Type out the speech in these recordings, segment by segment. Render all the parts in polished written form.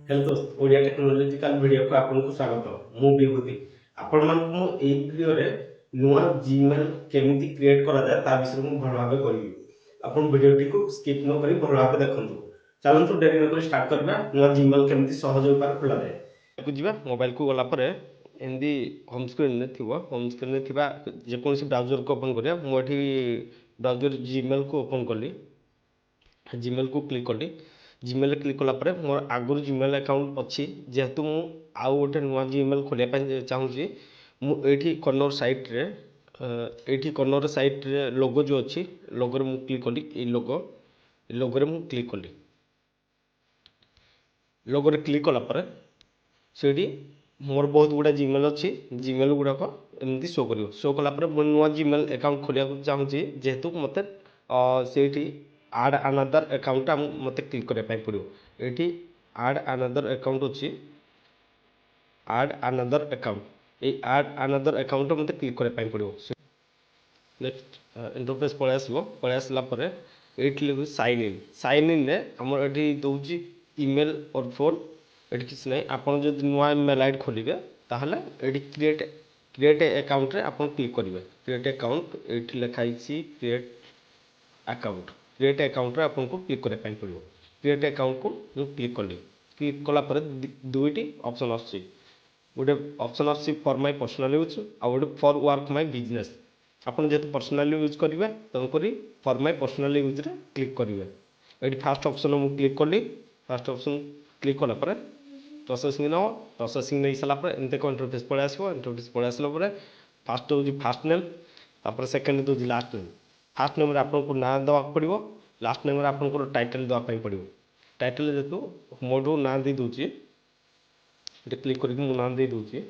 Hello दोस्त Odia technological video को आपको स्वागत मु विभूति आपण मानकु एई वीडियो रे नुआ जीमेल केमिति क्रिएट करा जाय ता विषय मु भल भाबे करिवि आपण वीडियो टी को स्किप न करी भल भाबे देखंतु चलंतु डेरी न करी स्टार्ट करबा नुआ जीमेल केमिति सहज उपाय खोला जाय को जिबा मोबाइल को गला परे एंदी होम स्क्रीन रे थिबा जे कोनसी ब्राउजर को ओपन करिया मु एठी ब्राउजर जीमेल को ओपन करली जीमेल को क्लिक कली जीमेल क्लिक कला परे मोर आगुर जीमेल अकाउंट अच्छी जेहेतु मु आउ गोटे नुआ जीमेल खोलिया चाहूँगी मु एठी कॉर्नर साइट रे एठी कॉर्नर साइट रे लोगो जो अच्छी लोगो रे मु क्लिक कली ए लोगो रे मु क्लिक कली लोगो रे क्लिक कला परे सेठी मोर बहुत गुड़ा जीमेल अच्छी जीमेल गुड़ाक एमती शो कर शो कला परे मु नुआ जीमेल अकाउंट खोलिया चाहूँगी जेहेतु मते सेठी आड अनदर अकाउंट मते क्लिक करने पड़ो ये आड अनदर अकाउंट अच्छी आड अनदर अकाउंट ये आड अनदर अकाउंट मते क्लिक करने पड़ो नेक्स्ट इंटरफेस पलि आसला ये साइन इन रे हमर ये दौर ईमेल और फोन ये किसी ना आप नुआ मेल आईडी खोलिए ताहले ये क्रिएट अकाउंट रे आप क्लिक करेंगे क्रिएट अकाउंट ये लिखाई क्रिएट अकाउंट क्रिएट अकाउंट रे आपको क्लिक करने पड़ो क्रिएट अकाउंट को क्लिक कली क्लिक कला दुईटी ऑप्शन आछी गोटे ऑप्शन आछी फॉर माय पर्सनल यूज आ गोटे फॉर वर्क माय बिजनेस आपन जेहेतु पर्सनल यूज करेंगे तेणुक फॉर माय पर्सनल यूज रे क्लिक करेंगे ये फास्ट ऑप्शन मु क्लिक कली फास्ट ऑप्शन क्लिक कला प्रोसेसिंग ना प्रोसेसिंग नहीं सारा एमती एक इंटरफेस पलि आसो इंटरफेस पलि आसला फास्ट हूँ फास्ट नेम तापर सेकेंड हूँ लास्ट नेम फास्ट नेम आपको ना देवा पड़ो लास्ट नेम आपको टाइटल देवाई पड़ो टाइटल जेहतु मोटू ना दे दूची क्लिक करके मु ना दे दूची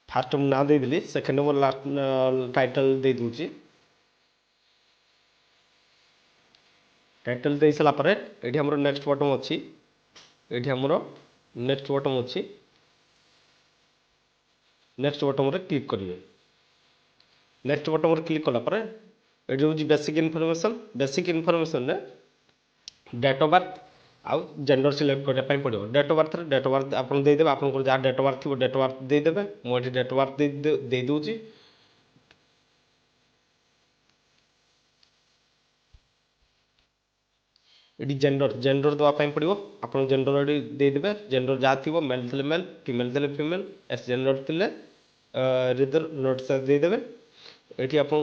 फास्ट मु ना दे देली सेकेंड नंबर लास्ट टाइटल दे दूची टाइटल दे सारा पर ये हमर नेक्स्ट बटन अच्छी ये हमर नेक्स्ट बटन अच्छी नेक्स्ट बटन रे क्लिक करेंगे नेक्स्ट बटन रे क्लिक कला ये हूँ बेसिक इनफॉरमेशन रे डेट ऑफ बर्थ आउ जेंडर सिलेक्ट करने पड़ो डेट ऑफ बर्थ आप देदेवे आप जहाँ डेट ऑफ बर्थ थी डेट ऑफ बर्थ देदेवे मुझे डेट ऑफ बर्थ दे दूची ये जेंडर जेंडर देवाई पड़ो आप जेंडर ये देदेवे जेंडर जहाँ थी मेल थे मेल फीमेल थे फीमेल एस जेंडर थे रिदर नोट देदेवे ये आप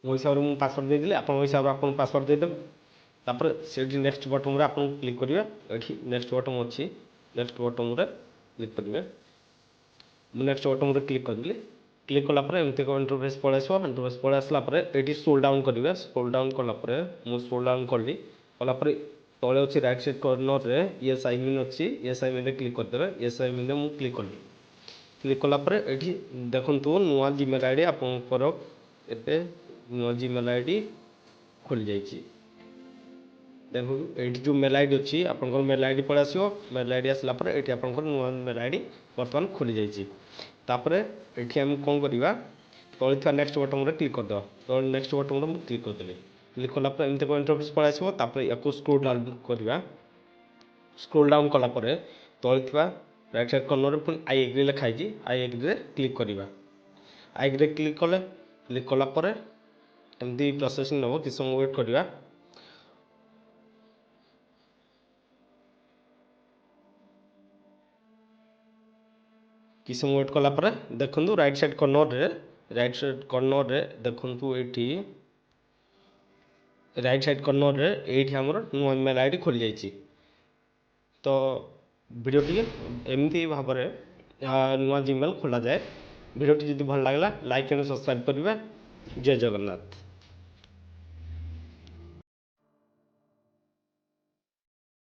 मो हिसाब से पासवर्ड देदेली आप हिसाब से आप पासवर्ड देदेवे तापर से नेक्स्ट बटन आप क्लिक करेंगे ये नेक्स्ट बटन अच्छी नेक्स्ट बटन क्लिक करेंगे नेक्स्ट बटन क्लिक करदेली क्लिक कलापर एमती एक इंटरफेस पलि आसो इंटरफेस पलि आसला ये स्क्रोल डाउन करेंगे स्क्रोल डाउन कलापर मुझे स्क्रोल डाउन कली कलापर तले अच्छी राइट साइड कॉर्नर रे येस आई मीन अच्छी येस आई मीन क्लिक करदेवे येस आई मीन मुझे क्लिक कली क्लिक कलापर ये देखु नुआ जीमेल आईडी आपंकर ए नुआ जीमेल आईडी खोली जाइए देखो ये जो मेल आईडी अच्छी आप मेल आईडी पलि आसो मेल आईडी आसला ये आप नुआ मेल आईडी बर्तमान खोली जाइए ये आम कौन करवा तले थी नेक्स्ट बटन में क्लिक करदे तो नेक्स्ट बटन में क्लिक करदेली क्लिक कलापर एमती इंटरफेस पलि आसो या स्क्रोल डाउन करवा स्क्रोल डाउन कलापर तले थी राइट साइड कॉर्नर पुणी आई एग्री लिखाई आई एग्री क्लिक करवा आई एग्री क्लिक कले क्लिक कलापर एमती प्रोसेसिंग नब कि समय वेट करवा कि समय वेट कलापर देखु राइट साइड कॉर्नर रे देखु ये राइट साइड कॉर्नर रे ये आमर नुआ मेल आईडी खोली जाइए तो वीडियो एमती भाव में नुआ जीमेल खोला जाए वीडियो जब भल लगे लाइक एंड सब्सक्राइब करेंगे जय जगन्नाथ।